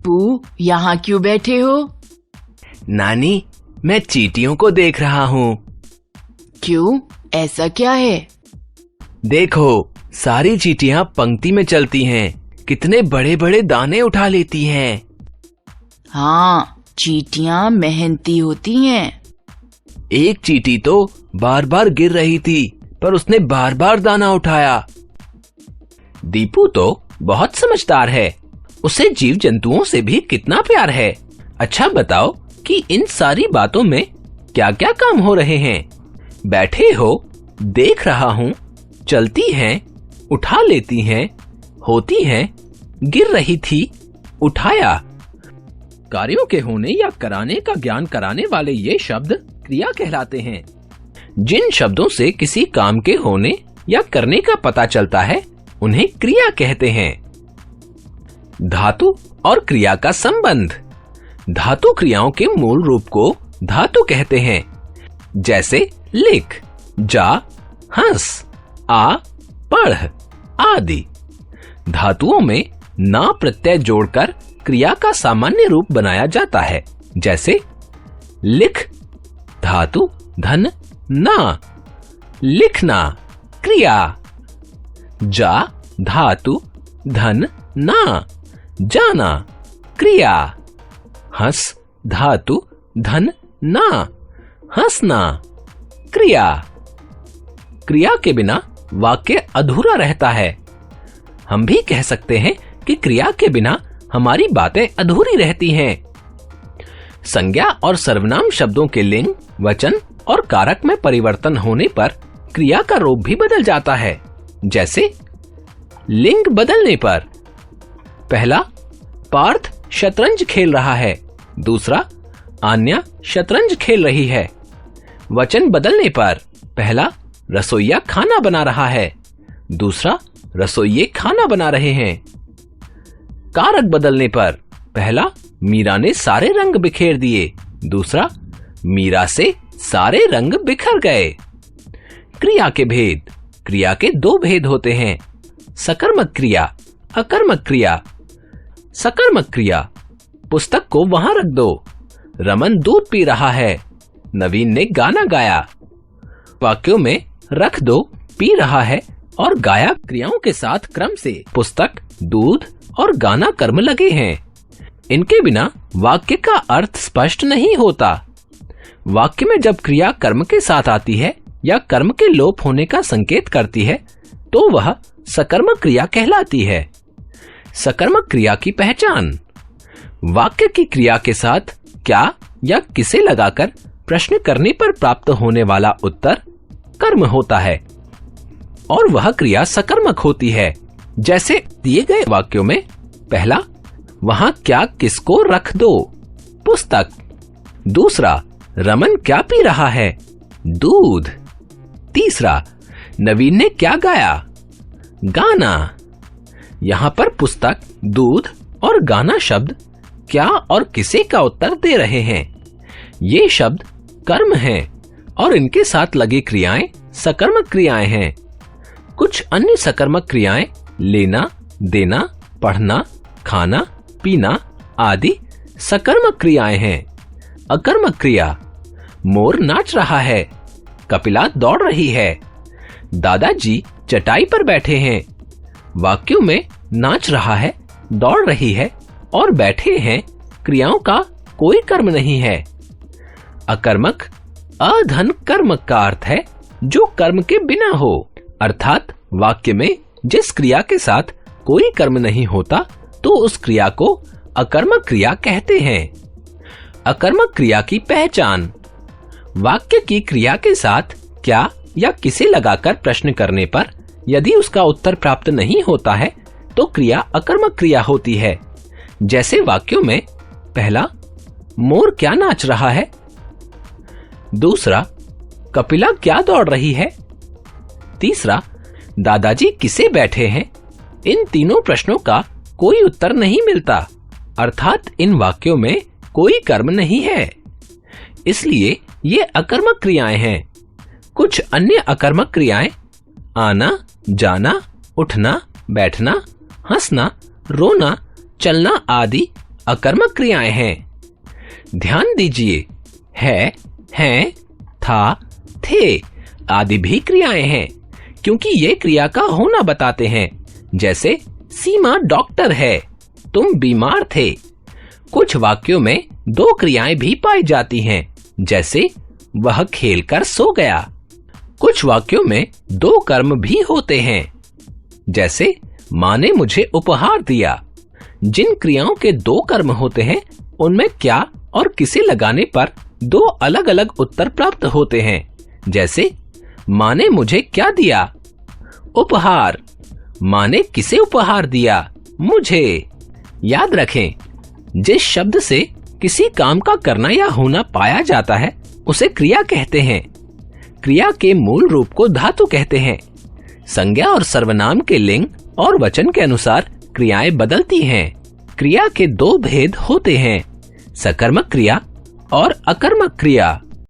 दीपू, यहाँ क्यों बैठे हो? नानी, मैं चींटियों को देख रहा हूँ। क्यों, ऐसा क्या है? देखो, सारी चींटियां पंक्ति में चलती हैं। कितने बड़े बड़े दाने उठा लेती हैं। हाँ, चींटियां मेहनती होती हैं। एक चींटी तो बार बार गिर रही थी, पर उसने बार बार दाना उठाया। दीपू तो बहुत समझदार है। उसे जीव जंतुओं से भी कितना प्यार है। अच्छा बताओ कि इन सारी बातों में क्या क्या काम हो रहे हैं? बैठे हो, देख रहा हूँ, चलती हैं, उठा लेती हैं, होती हैं, गिर रही थी, उठाया। कार्यों के होने या कराने का ज्ञान कराने वाले ये शब्द क्रिया कहलाते हैं। जिन शब्दों से किसी काम के होने या करने का पता चलता है, उन्हें क्रिया कहते हैं। धातु और क्रिया का संबंध। धातु क्रियाओं के मूल रूप को धातु कहते हैं, जैसे लिख, जा, हंस, आ, पढ़ आदि। धातुओं में ना प्रत्यय जोड़कर क्रिया का सामान्य रूप बनाया जाता है, जैसे लिख धातु धन ना, लिखना क्रिया। जा धातु धन ना, जाना क्रिया। हंस धातु धन ना, हंसना क्रिया। क्रिया के बिना वाक्य अधूरा रहता है। हम भी कह सकते हैं कि क्रिया के बिना हमारी बातें अधूरी रहती हैं। संज्ञा और सर्वनाम शब्दों के लिंग, वचन और कारक में परिवर्तन होने पर क्रिया का रूप भी बदल जाता है, जैसे लिंग बदलने पर। पहला, पार्थ शतरंज खेल रहा है। दूसरा, आन्या शतरंज खेल रही है। वचन बदलने पर पहला, रसोइया खाना बना रहा है। दूसरा, रसोइये खाना बना रहे हैं। कारक बदलने पर पहला, मीरा ने सारे रंग बिखेर दिए। दूसरा, मीरा से सारे रंग बिखर गए। क्रिया के भेद। क्रिया के दो भेद होते हैं, सकर्मक क्रिया, अकर्मक क्रिया। सकर्मक क्रिया, पुस्तक को वहां रख दो। रमन दूध पी रहा है। नवीन ने गाना गाया। वाक्यों में रख दो, पी रहा है और गाया क्रियाओं के साथ क्रम से पुस्तक, दूध और गाना कर्म लगे हैं। इनके बिना वाक्य का अर्थ स्पष्ट नहीं होता। वाक्य में जब क्रिया कर्म के साथ आती है या कर्म के लोप होने का संकेत करती है, तो वह सकर्मक क्रिया कहलाती है। सकर्मक क्रिया की पहचान। वाक्य की क्रिया के साथ क्या या किसे लगाकर प्रश्न करने पर प्राप्त होने वाला उत्तर कर्म होता है और वह क्रिया सकर्मक होती है। जैसे दिए गए वाक्यों में पहला, वहां क्या किसको रख दो, पुस्तक। दूसरा, रमन क्या पी रहा है, दूध। तीसरा, नवीन ने क्या गाया, गाना। यहाँ पर पुस्तक, दूध और गाना शब्द क्या और किसे का उत्तर दे रहे हैं। ये शब्द कर्म हैं और इनके साथ लगी क्रियाएं सकर्मक क्रियाएं हैं। कुछ अन्य सकर्मक क्रियाएं लेना, देना, पढ़ना, खाना, पीना आदि सकर्मक क्रियाएं हैं। अकर्मक क्रिया। मोर नाच रहा है, कपिला दौड़ रही है, दादाजी चटाई पर बैठे हैं। वाक्यों में नाच रहा है, दौड़ रही है और बैठे हैं क्रियाओं का कोई कर्म नहीं है। अकर्मक, अधन कर्मक का अर्थ है जो कर्म के बिना हो, अर्थात वाक्य में जिस क्रिया के साथ कोई कर्म नहीं होता तो उस क्रिया को अकर्मक क्रिया कहते हैं। अकर्मक क्रिया की पहचान। वाक्य की क्रिया के साथ क्या या किसे लगाकर प्रश्न करने पर यदि उसका उत्तर प्राप्त नहीं होता है तो क्रिया अकर्मक क्रिया होती है। जैसे वाक्यों में पहला, मोर क्या नाच रहा है। दूसरा, कपिला क्या दौड़ रही है। तीसरा, दादाजी किसे बैठे हैं। इन तीनों प्रश्नों का कोई उत्तर नहीं मिलता, अर्थात इन वाक्यों में कोई कर्म नहीं है, इसलिए ये अकर्मक क्रियाएं हैं। कुछ अन्य अकर्मक क्रियाएं आना, जाना, उठना, बैठना, हंसना, रोना, चलना आदि अकर्मक क्रियाएं हैं। ध्यान दीजिए, है, हैं, था, थे आदि भी क्रियाएं हैं, क्योंकि ये क्रिया का होना बताते हैं। जैसे सीमा डॉक्टर है, तुम बीमार थे। कुछ वाक्यों में दो क्रियाएं भी पाई जाती हैं, जैसे वह खेलकर सो गया। कुछ वाक्यों में दो कर्म भी होते हैं, जैसे माँ ने मुझे उपहार दिया। जिन क्रियाओं के दो कर्म होते हैं, उनमें क्या और किसे लगाने पर दो अलग अलग उत्तर प्राप्त होते हैं। जैसे माँ ने मुझे क्या दिया? उपहार। माँ ने किसे उपहार दिया? मुझे। याद रखें, जिस शब्द से किसी काम का करना या होना पाया जाता है, उसे क्रिया कहते हैं। क्रिया के मूल रूप को धातु कहते हैं। संज्ञा और सर्वनाम के लिंग और वचन के अनुसार क्रियाएं बदलती हैं। क्रिया के दो भेद होते हैं, सकर्मक क्रिया और अकर्मक क्रिया।